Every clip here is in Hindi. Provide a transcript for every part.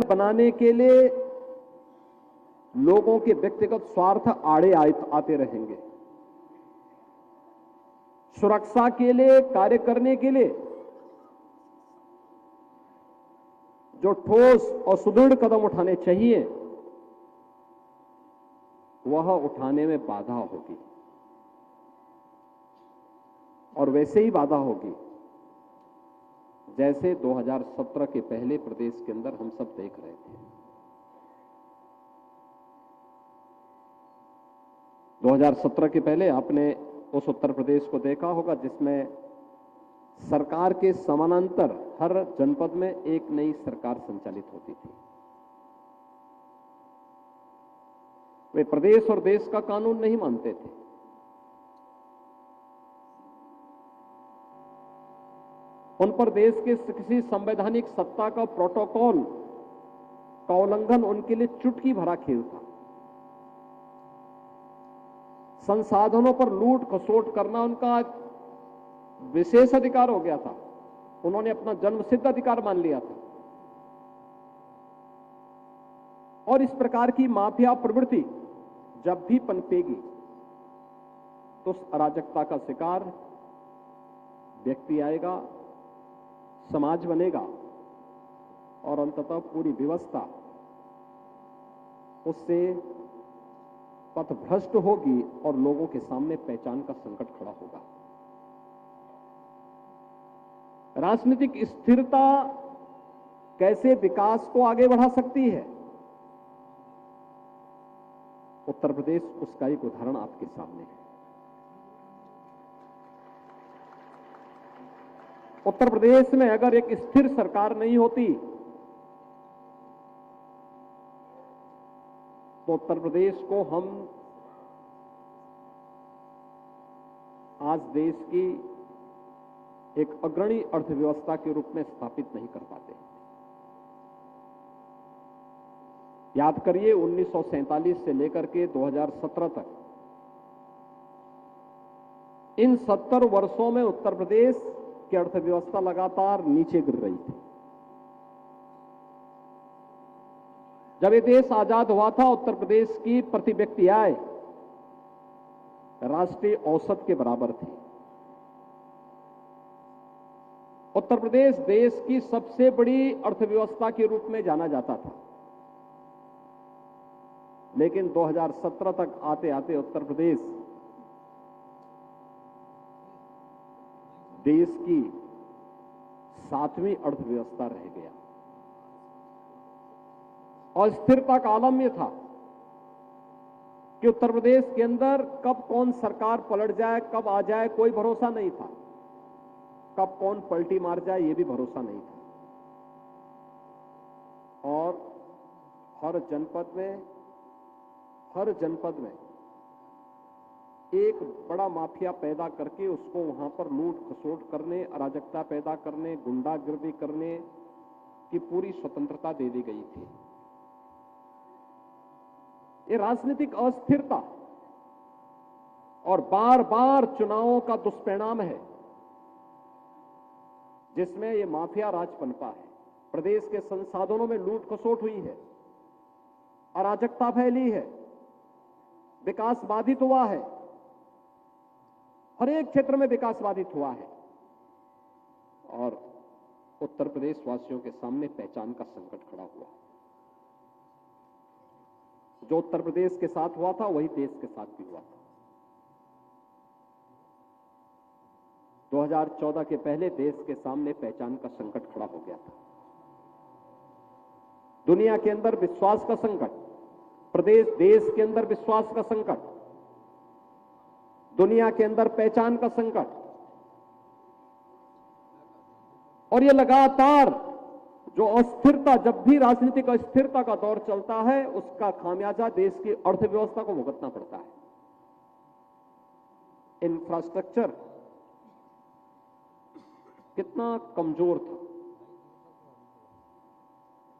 बनाने के लिए लोगों के व्यक्तिगत स्वार्थ आड़े आते रहेंगे। सुरक्षा के लिए कार्य करने के लिए जो ठोस और सुदृढ़ कदम उठाने चाहिए वह उठाने में बाधा होगी, और वैसे ही बाधा होगी जैसे 2017 के पहले प्रदेश के अंदर हम सब देख रहे थे। 2017 के पहले आपने उस उत्तर प्रदेश को देखा होगा जिसमें सरकार के समानांतर हर जनपद में एक नई सरकार संचालित होती थी। वे प्रदेश और देश का कानून नहीं मानते थे। उन पर देश के किसी संवैधानिक सत्ता का प्रोटोकॉल का उल्लंघन उनके लिए चुटकी भरा खेल था। संसाधनों पर लूट खसोट करना उनका विशेष अधिकार हो गया था। उन्होंने अपना जन्मसिद्ध अधिकार मान लिया था। और इस प्रकार की माफिया प्रवृत्ति जब भी पनपेगी तो उस अराजकता का शिकार व्यक्ति आएगा, समाज बनेगा, और अंततः पूरी व्यवस्था उससे पथभ्रष्ट होगी और लोगों के सामने पहचान का संकट खड़ा होगा। राजनीतिक स्थिरता कैसे विकास को आगे बढ़ा सकती है, उत्तर प्रदेश उसका एक उदाहरण आपके सामने है। उत्तर प्रदेश में अगर एक स्थिर सरकार नहीं होती तो उत्तर प्रदेश को हम आज देश की एक अग्रणी अर्थव्यवस्था के रूप में स्थापित नहीं कर पाते। याद करिए 1947 से लेकर के 2017 तक इन 70 वर्षों में उत्तर प्रदेश की अर्थव्यवस्था लगातार नीचे गिर रही थी। जब ये देश आजाद हुआ था उत्तर प्रदेश की प्रति व्यक्ति आय राष्ट्रीय औसत के बराबर थी। उत्तर प्रदेश देश की सबसे बड़ी अर्थव्यवस्था के रूप में जाना जाता था। लेकिन 2017 तक आते आते उत्तर प्रदेश देश की 7वीं अर्थव्यवस्था रह गया। और स्थिरता का आलम यह था कि उत्तर प्रदेश के अंदर कब कौन सरकार पलट जाए, कब आ जाए, कोई भरोसा नहीं था। कब कौन पलटी मार जाए ये भी भरोसा नहीं था। और हर जनपद में एक बड़ा माफिया पैदा करके उसको वहां पर लूट खसोट करने, अराजकता पैदा करने, गुंडागिर्दी करने की पूरी स्वतंत्रता दे दी गई थी। ये राजनीतिक अस्थिरता और बार बार चुनावों का दुष्परिणाम है जिसमें ये माफिया राज पनपा है। प्रदेश के संसाधनों में लूट खसोट हुई है, अराजकता फैली है, विकास बाधित हुआ है, हर एक क्षेत्र में विकास बाधित हुआ है। और उत्तर प्रदेश वासियों के सामने पहचान का संकट खड़ा हुआ। जो उत्तर प्रदेश के साथ हुआ था वही देश के साथ भी हुआ था। 2014 के पहले देश के सामने पहचान का संकट खड़ा हो गया था। दुनिया के अंदर विश्वास का संकट, देश के अंदर विश्वास का संकट, दुनिया के अंदर पहचान का संकट। और यह लगातार जो अस्थिरता, जब भी राजनीतिक अस्थिरता का दौर चलता है उसका खामियाजा देश की अर्थव्यवस्था को भुगतना पड़ता है। इंफ्रास्ट्रक्चर कितना कमजोर था,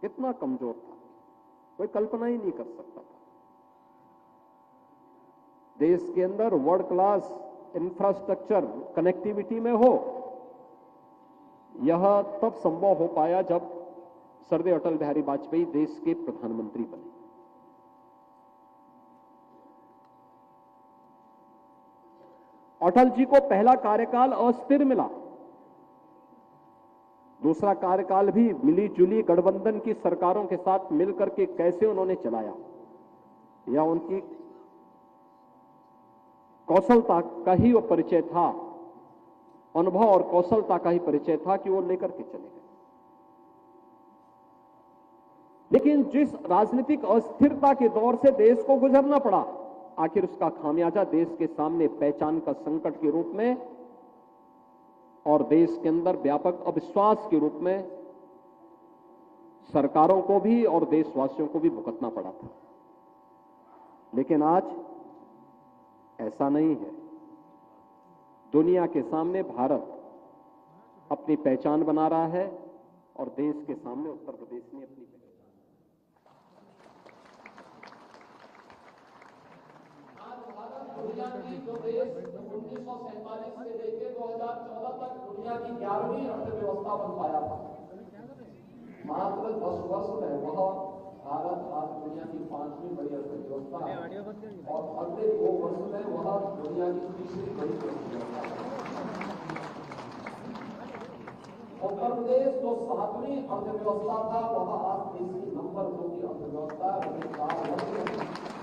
कितना कमजोर था, कोई कल्पना ही नहीं कर सकता था। देश के अंदर वर्ल्ड क्लास इंफ्रास्ट्रक्चर कनेक्टिविटी में हो, यह तब संभव हो पाया जब सरदेव अटल बिहारी वाजपेयी देश के प्रधानमंत्री बने। अटल जी को पहला कार्यकाल अस्थिर मिला, दूसरा कार्यकाल भी मिली जुली गठबंधन की सरकारों के साथ मिलकर के कैसे उन्होंने चलाया, या उनकी कौशलता का ही वो परिचय था, अनुभव और कौशलता का ही परिचय था कि वो लेकर के चले गए। लेकिन जिस राजनीतिक अस्थिरता के दौर से देश को गुजरना पड़ा, आखिर उसका खामियाजा देश के सामने पहचान का संकट के रूप में और देश के अंदर व्यापक अविश्वास के रूप में सरकारों को भी और देशवासियों को भी भुगतना पड़ा था। लेकिन आज ऐसा नहीं है। दुनिया के सामने भारत अपनी पहचान बना रहा है और देश के सामने उत्तर प्रदेश ने अपनी पहचान। दुनिया की जो देश 1947 से लेकर 2014 तक दुनिया की 11वीं अर्थव्यवस्था बन पाया था, मात्र 10 वर्ष में वह भारत आज दुनिया की 5वीं बड़ी अर्थव्यवस्था है और अगले 2 वर्ष में वह दुनिया की 3री बड़ी अर्थव्यवस्था है। उत्तर प्रदेश जो 7वीं अर्थव्यवस्था था वह आज देश की नंबर 2 की अर्थव्यवस्था है।